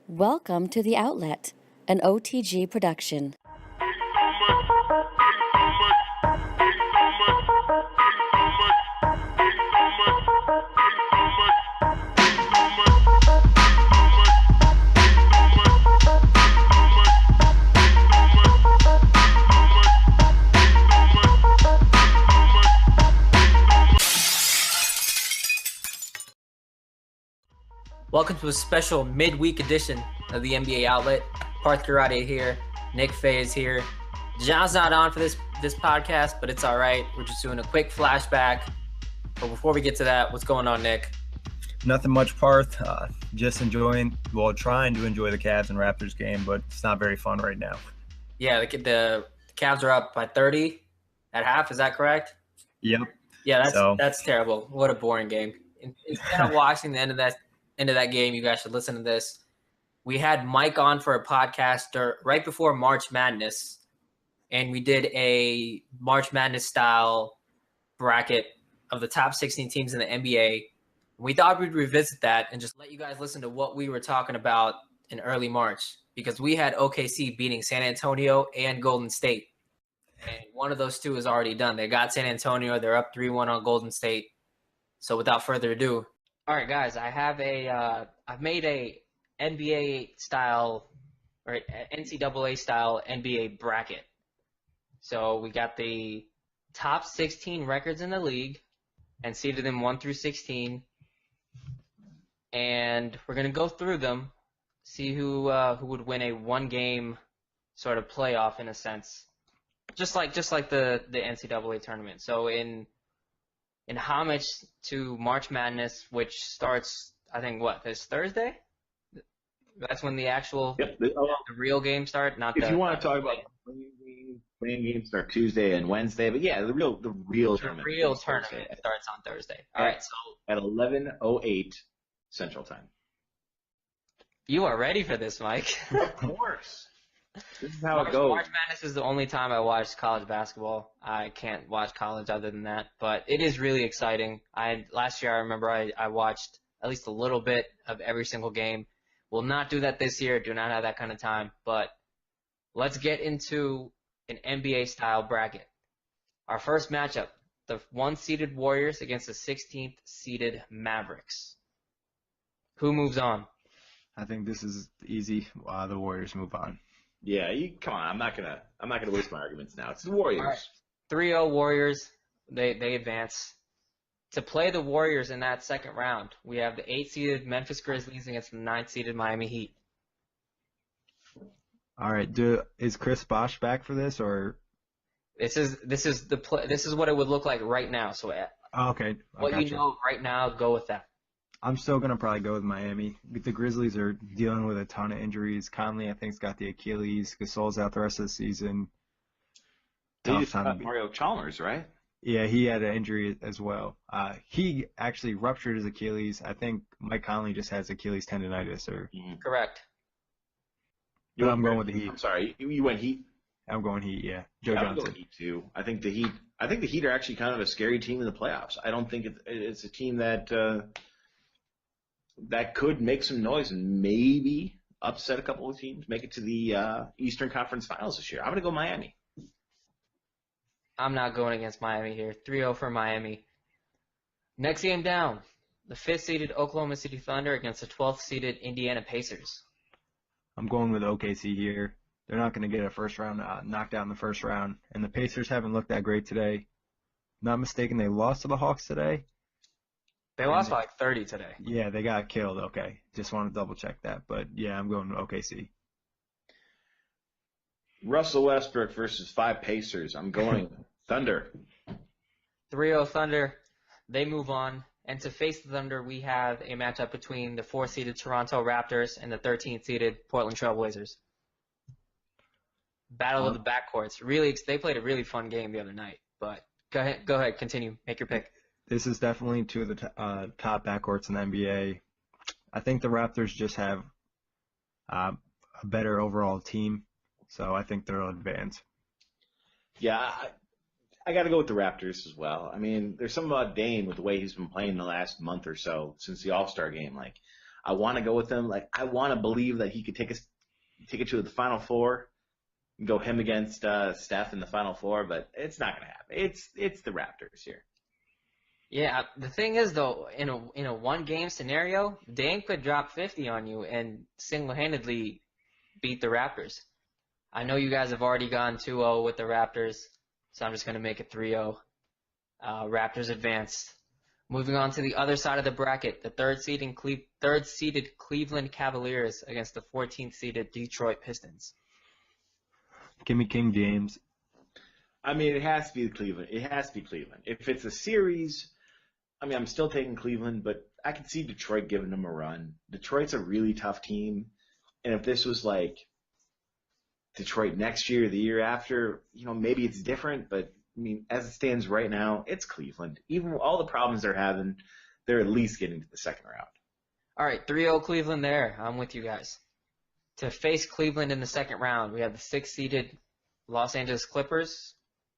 Welcome to The Outlet, an OTG production. Welcome to a special midweek edition of the NBA Outlet. Parth Goradia here. Nick Fay is here. John's not on for this podcast, but it's all right. We're just doing a quick flashback. But before we get to that, what's going on, Nick? Nothing much, Parth. Just trying to enjoy the Cavs and Raptors game, but it's not very fun right now. Yeah, the Cavs are up by 30 at half. Is that correct? Yep. Yeah, that's terrible. What a boring game. Instead of watching the end of that game, you guys should listen to this. We had Mike on for a podcast right before March Madness, and we did a March Madness style bracket of the top 16 teams in the NBA. We thought we'd revisit that and just let you guys listen to what we were talking about in early March, because we had OKC beating San Antonio and Golden State. And one of those two is already done. They got San Antonio. They're up 3-1 on Golden State. So without further ado, all right, guys, I've made a NBA style or NCAA style NBA bracket. So we got the top 16 records in the league and seeded them 1 through 16. And we're gonna go through them, see who would win a one-game sort of playoff in a sense, just like the NCAA tournament. So in homage to March Madness, which starts, I think, this Thursday? That's when the actual the real games start. You want to talk about playing games start Tuesday and Wednesday, but yeah, the real tournament. The real tournament starts on Thursday. All right, so at 11:08 Central Time. You are ready for this, Mike? Of course. This is how it goes. March Madness is the only time I watched college basketball. I can't watch college other than that, but it is really exciting. Last year I remember I watched at least a little bit of every single game. We'll not do that this year. Do not have that kind of time, but let's get into an NBA style bracket. Our first matchup, the 1-seeded Warriors against the 16th seeded Mavericks. Who moves on? I think this is easy. The Warriors move on. Yeah, come on. I'm not gonna waste my arguments now. It's the Warriors. All right. 3-0 Warriors. They advance. To play the Warriors in that second round, we have the 8-seeded Memphis Grizzlies against the 9-seeded Miami Heat. All right. Is Chris Bosh back for this, or? This is what it would look like right now. So okay. What you know right now, go with that. I'm still going to probably go with Miami. The Grizzlies are dealing with a ton of injuries. Conley, I think, has got the Achilles. Gasol's out the rest of the season. They just got Mario Chalmers, right? Yeah, he had an injury as well. He actually ruptured his Achilles. I think Mike Conley just has Achilles tendonitis. Correct. I'm going with the Heat. I'm sorry, you went Heat? I'm going Heat, yeah. Joe Johnson. I'm going Heat, too. I think the Heat are actually kind of a scary team in the playoffs. I don't think it's a team that could make some noise and maybe upset a couple of teams, make it to the Eastern Conference Finals this year. I'm going to go Miami. I'm not going against Miami here. 3-0 for Miami. Next game down, the 5th-seeded Oklahoma City Thunder against the 12th-seeded Indiana Pacers. I'm going with OKC here. They're not going to get a first round knocked out in the first round, and the Pacers haven't looked that great today. Not mistaken, they lost to the Hawks today. They lost by like 30 today. Yeah, they got killed. Okay. Just want to double check that. But, yeah, I'm going to OKC. Russell Westbrook versus 5 Pacers. I'm going Thunder. 3-0 Thunder. They move on. And to face the Thunder, we have a matchup between the 4th-seeded Toronto Raptors and the 13th-seeded Portland Trail Blazers. Battle of the backcourts. Really, they played a really fun game the other night. But go ahead, continue. Make your pick. This is definitely two of the top backcourts in the NBA. I think the Raptors just have a better overall team, so I think they'll advance. Yeah, I got to go with the Raptors as well. I mean, there's something about Dame with the way he's been playing the last month or so since the All-Star game. Like, I want to go with him. Like, I want to believe that he could take it to the Final Four, and go him against Steph in the Final Four, but it's not going to happen. It's the Raptors here. Yeah, the thing is though, in a one game scenario, Dame could drop 50 on you and single-handedly beat the Raptors. I know you guys have already gone 2-0 with the Raptors, so I'm just going to make it 3-0. Raptors advance. Moving on to the other side of the bracket, the third-seeded Cleveland Cavaliers against the 14th-seeded Detroit Pistons. Give me King James. I mean, it has to be Cleveland. It has to be Cleveland. If it's a series, I mean, I'm still taking Cleveland, but I can see Detroit giving them a run. Detroit's a really tough team, and if this was like Detroit next year, the year after, maybe it's different, but I mean, as it stands right now, it's Cleveland. Even with all the problems they're having, they're at least getting to the second round. All right, 3-0 Cleveland there. I'm with you guys. To face Cleveland in the second round, we have the 6th-seeded Los Angeles Clippers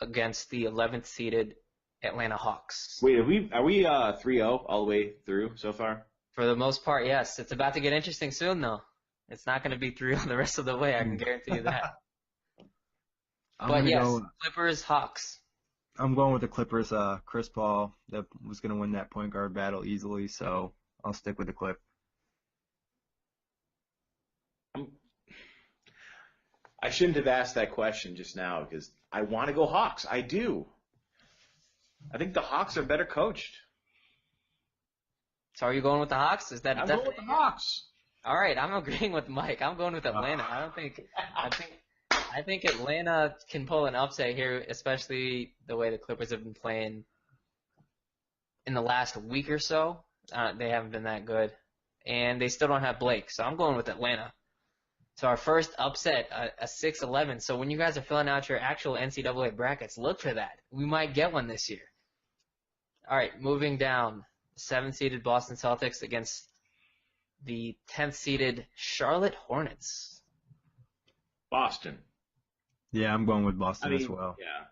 against the 11th-seeded Atlanta Hawks. Wait, are we 3-0 all the way through so far? For the most part, yes. It's about to get interesting soon, though. It's not going to be 3-0 the rest of the way, I can guarantee you that. But yes, Clippers, Hawks. I'm going with the Clippers. Chris Paul that was going to win that point guard battle easily, so I'll stick with the Clip. I shouldn't have asked that question just now because I want to go Hawks. I do. I think the Hawks are better coached. So are you going with the Hawks? Is that I'm going with the Hawks. All right, I'm agreeing with Mike. I'm going with Atlanta. I think Atlanta can pull an upset here, especially the way the Clippers have been playing in the last week or so. They haven't been that good, and they still don't have Blake. So I'm going with Atlanta. So our first upset, a 6-11. So when you guys are filling out your actual NCAA brackets, look for that. We might get one this year. All right, moving down. 7th-seeded Boston Celtics against the 10th-seeded Charlotte Hornets. Boston. Yeah, I'm going with Boston as well. Yeah.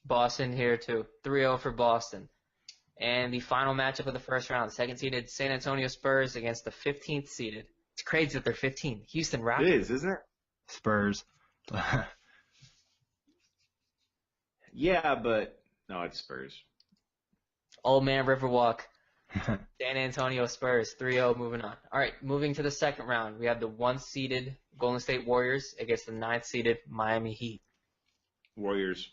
Boston here too. 3-0 for Boston. And the final matchup of the first round, 2nd-seeded San Antonio Spurs against the 15th-seeded. It's crazy that they're 15. Houston Rockets. It is, isn't it? Spurs. Yeah, but no, it's Spurs. Old man Riverwalk. San Antonio Spurs, 3-0, moving on. All right, moving to the second round. We have the 1st-seeded Golden State Warriors against the 9th-seeded Miami Heat. Warriors.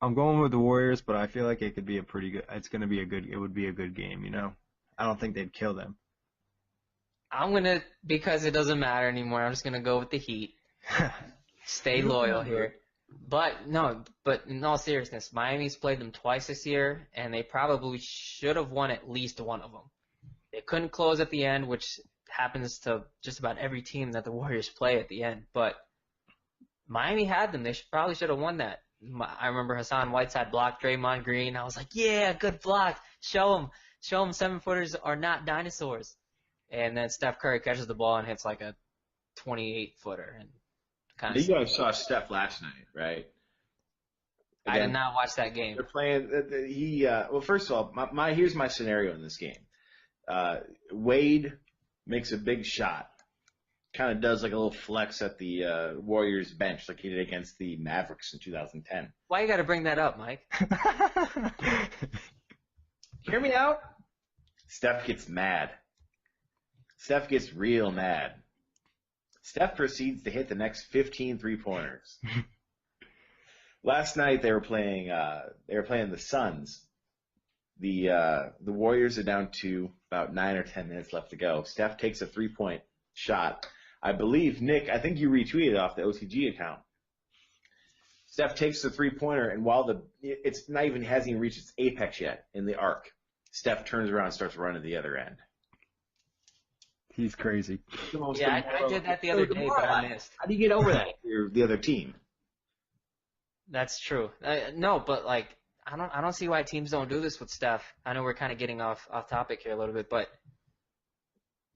I'm going with the Warriors, but I feel like it could be it would be a good game, I don't think they'd kill them. Because it doesn't matter anymore, I'm just going to go with the Heat. Stay loyal here. But in all seriousness, Miami's played them twice this year, and they probably should have won at least one of them. They couldn't close at the end, which happens to just about every team that the Warriors play at the end. But Miami had them. They probably should have won that. I remember Hassan Whiteside blocked Draymond Green. I was like, yeah, good block. Show them 7-footers are not dinosaurs. And then Steph Curry catches the ball and hits like a 28-footer. And you guys saw Steph last night, right? I did not watch that game. They're playing. Well, first of all, here's my scenario in this game. Wade makes a big shot, kind of does like a little flex at the Warriors bench, like he did against the Mavericks in 2010. Why you got to bring that up, Mike? Hear me out. Steph gets mad. Steph gets real mad. Steph proceeds to hit the next 15 3-pointers. Last night they were playing the Suns. The Warriors are down to about 9 or 10 minutes left to go. Steph takes a 3-point shot. I believe, Nick, I think you retweeted off the OTG account. Steph takes the 3-pointer, and while hasn't even reached its apex yet in the arc, Steph turns around and starts running to the other end. He's crazy. Yeah, I did that the other day, but I missed. How do you get over that if you're the other team? That's true. No, but like I don't see why teams don't do this with Steph. I know we're kind of getting off topic here a little bit, but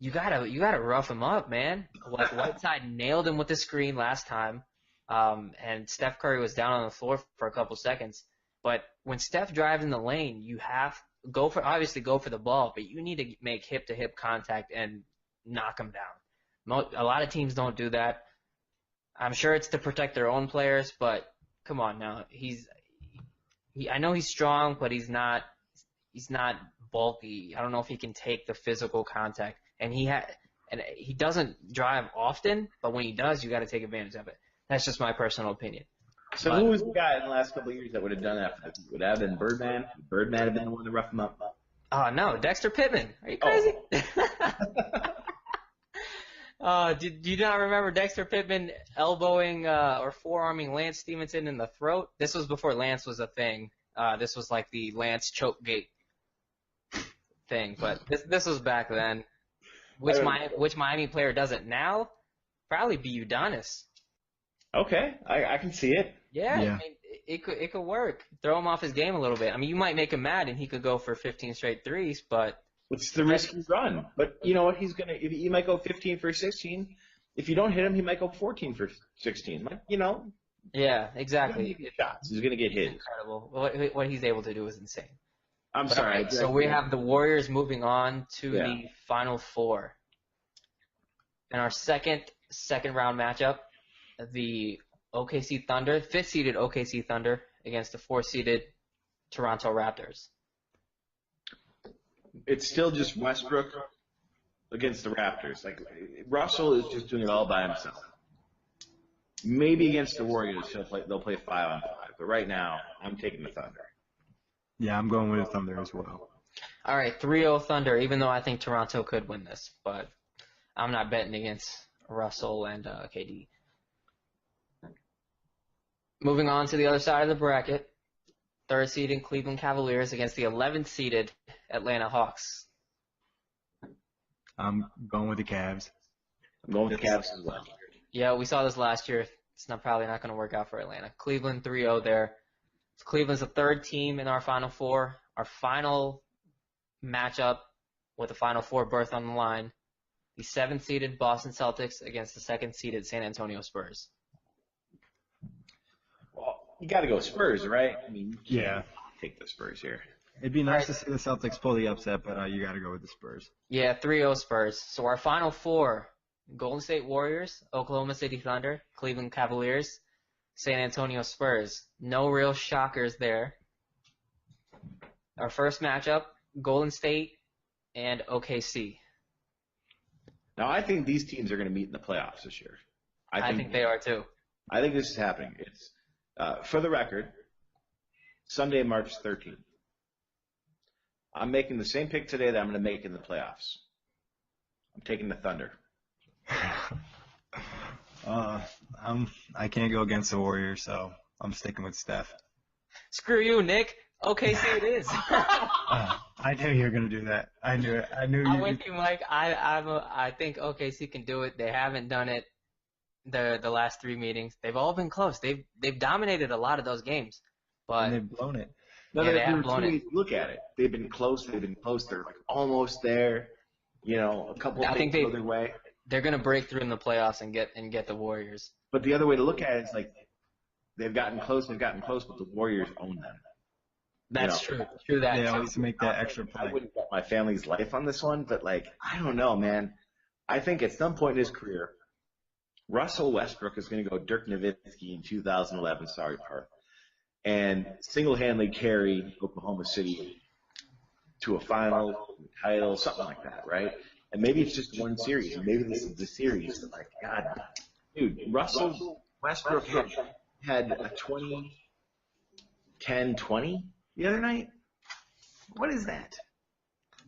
you gotta rough him up, man. Like Whiteside nailed him with the screen last time, and Steph Curry was down on the floor for a couple seconds. But when Steph drives in the lane, you have go for the ball, but you need to make hip-to-hip contact and knock him down. A lot of teams don't do that. I'm sure it's to protect their own players, but come on now. I know he's strong, but he's not bulky. I don't know if he can take the physical contact. And he doesn't drive often, but when he does, you got to take advantage of it. That's just my personal opinion. So who was the guy in the last couple of years that would have done that for them? Would that have been Birdman? Birdman have been the one to rough him up? Oh, no, Dexter Pittman. Are you crazy? Did you not remember Dexter Pittman elbowing or forearming Lance Stevenson in the throat? This was before Lance was a thing. This was like the Lance choke gate thing, but this was back then. Which Miami player does it now? Probably be Udonis. Okay, I can see it. Yeah. I mean, it could work. Throw him off his game a little bit. I mean, you might make him mad and he could go for 15 straight threes, but What's the risk you run? But you know what? He might go 15 for 16. If you don't hit him, he might go 14 for 16. Like, yeah, exactly. He's gonna get shots. He's gonna get his. Incredible. What he's able to do is insane. I'm sorry. Right, so we have the Warriors moving on to the Final Four. In our second round matchup, the OKC Thunder, 5th-seeded OKC Thunder against the 4th-seeded Toronto Raptors. It's still just Westbrook against the Raptors. Like, Russell is just doing it all by himself. Maybe against the Warriors, they'll play 5-on-5. But right now, I'm taking the Thunder. Yeah, I'm going with the Thunder as well. All right, 3-0 Thunder, even though I think Toronto could win this. But I'm not betting against Russell and KD. Moving on to the other side of the bracket, 3rd-seeded Cleveland Cavaliers against the 11th-seeded Atlanta Hawks. I'm going with the Cavs. I'm going with the Cavs as well. Yeah, we saw this last year. It's probably not going to work out for Atlanta. Cleveland 3-0 there. Cleveland's the 3rd team in our Final Four. Our final matchup with the Final Four berth on the line, the 7th-seeded Boston Celtics against the 2nd-seeded San Antonio Spurs. Well, you got to go Spurs, right? I mean, you Yeah. can't take the Spurs here. It'd be nice to see the Celtics pull the upset, but you got to go with the Spurs. Yeah, 3-0 Spurs. So our Final Four, Golden State Warriors, Oklahoma City Thunder, Cleveland Cavaliers, San Antonio Spurs. No real shockers there. Our first matchup, Golden State and OKC. Now, I think these teams are going to meet in the playoffs this year. I think they are too. I think this is happening. It's for the record, Sunday, March 13th. I'm making the same pick today that I'm going to make in the playoffs. I'm taking the Thunder. I can't go against the Warriors, so I'm sticking with Steph. Screw you, Nick. OKC it is. I knew you were gonna do that. I knew it. I knew you. I'm with you, Mike. I think OKC can do it. They haven't done it the last 3 meetings. They've all been close. They've dominated a lot of those games, but And they've blown it. No, Yeah, they they have have blown it. Look at it. They've been close. They're like almost there. A couple of I think things go their way. they're gonna break through in the playoffs and get the Warriors. But the other way to look at it is like they've gotten close, but the Warriors own them. That's true. True that. They always make that extra I play. wouldn't bet my family's life on this one, but I don't know, man. I think at some point in his career, Russell Westbrook is going to go Dirk Nowitzki in 2011. Sorry, Parth, and single-handedly carry Oklahoma City to a final, title, something like that, right? And maybe it's just one series, and maybe this is the series. But God, dude, Russell Westbrook had a 10-20 the other night. What is that?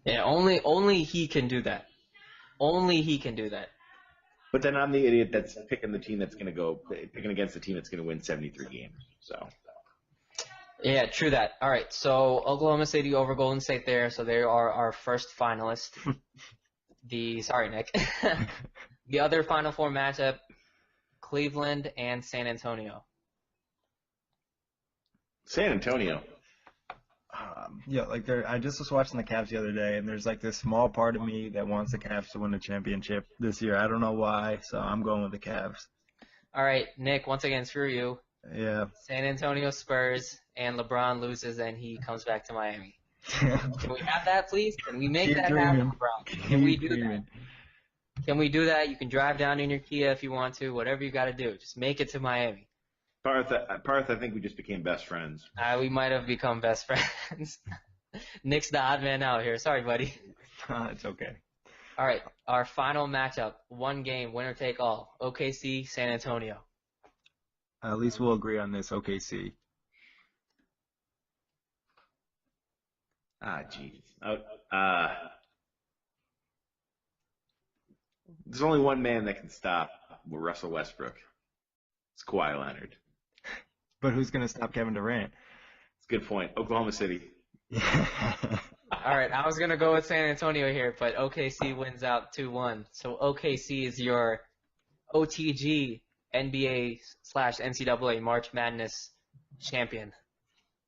Yeah, only he can do that. Only he can do that. But then I'm the idiot that's picking against the team that's going to win 73 games. So. Yeah, true that. All right, so Oklahoma City over Golden State there, so they are our first finalist. Sorry, Nick. The other Final Four matchup, Cleveland and San Antonio. San Antonio. I just was watching the Cavs the other day, and there's this small part of me that wants the Cavs to win the championship this year. I don't know why, so I'm going with the Cavs. All right, Nick, once again, screw you. Yeah. San Antonio Spurs, and LeBron loses, and he comes back to Miami. Can we have that, please? Can we make Keep that dreaming. happen, bro? Can we Keep do that? dreaming. Can we do that? You can drive down in your Kia if you want to. Whatever you got to do, just make it to Miami. Parth, I think we just became best friends. We might have become best friends. Nick's the odd man out here. Sorry, buddy. It's okay. All right, our final matchup, one game, winner take all. OKC, San Antonio. At least we'll agree on this. OKC. Jeez. There's only one man that can stop Russell Westbrook. It's Kawhi Leonard. But who's gonna stop Kevin Durant? It's a good point. Oklahoma City. All right, I was going to go with San Antonio here, but OKC wins out 2-1. So OKC is your OTG NBA/NCAA March Madness champion.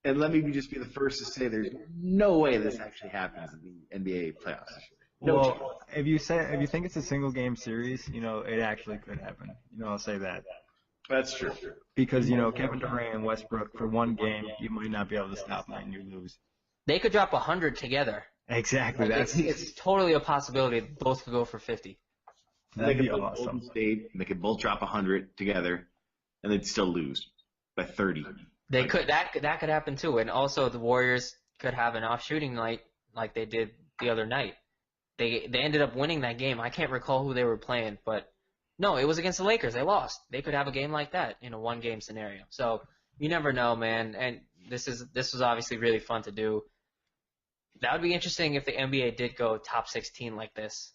And let me just be the first to say there's no way this actually happens in the NBA playoffs. No chance. Well, if you think it's a single game series, it actually could happen. I'll say that. That's true. Because, Kevin Durant and Westbrook for one game, you might not be able to stop them and you lose. They could drop 100 together. Exactly. It's totally a possibility both could go for 50. That'd They be could awesome. Golden State, and they could both drop 100 together, and they'd still lose by 30. They could that could happen too, and also the Warriors could have an off shooting night like they did the other night. They ended up winning that game. I can't recall who they were playing, but no, it was against the Lakers. They lost. They could have a game like that in a one game scenario. So you never know, man. And this was obviously really fun to do. That would be interesting if the NBA did go top 16 like this.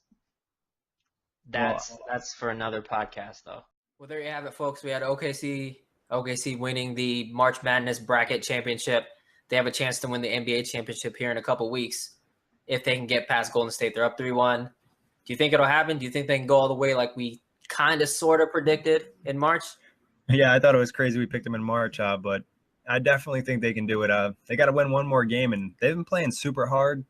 That's for another podcast, though. Well, there you have it, folks. We had OKC winning the March Madness bracket championship. They have a chance to win the NBA championship here in a couple weeks if they can get past Golden State. They're up 3-1. Do you think it'll happen? Do you think they can go all the way like we kind of sort of predicted in March? Yeah, I thought it was crazy we picked them in March, but I definitely think they can do it. They got to win one more game, and they've been playing super hard.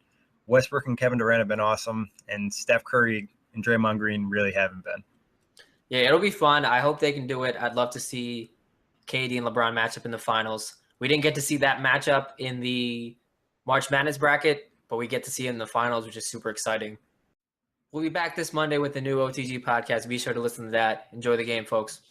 Westbrook and Kevin Durant have been awesome, and Steph Curry and Draymond Green really haven't been. Yeah, it'll be fun. I hope they can do it. I'd love to see KD and LeBron match up in the finals. We didn't get to see that matchup in the March Madness bracket, but we get to see it in the finals, which is super exciting. We'll be back this Monday with the new OTG podcast. Be sure to listen to that. Enjoy the game, folks.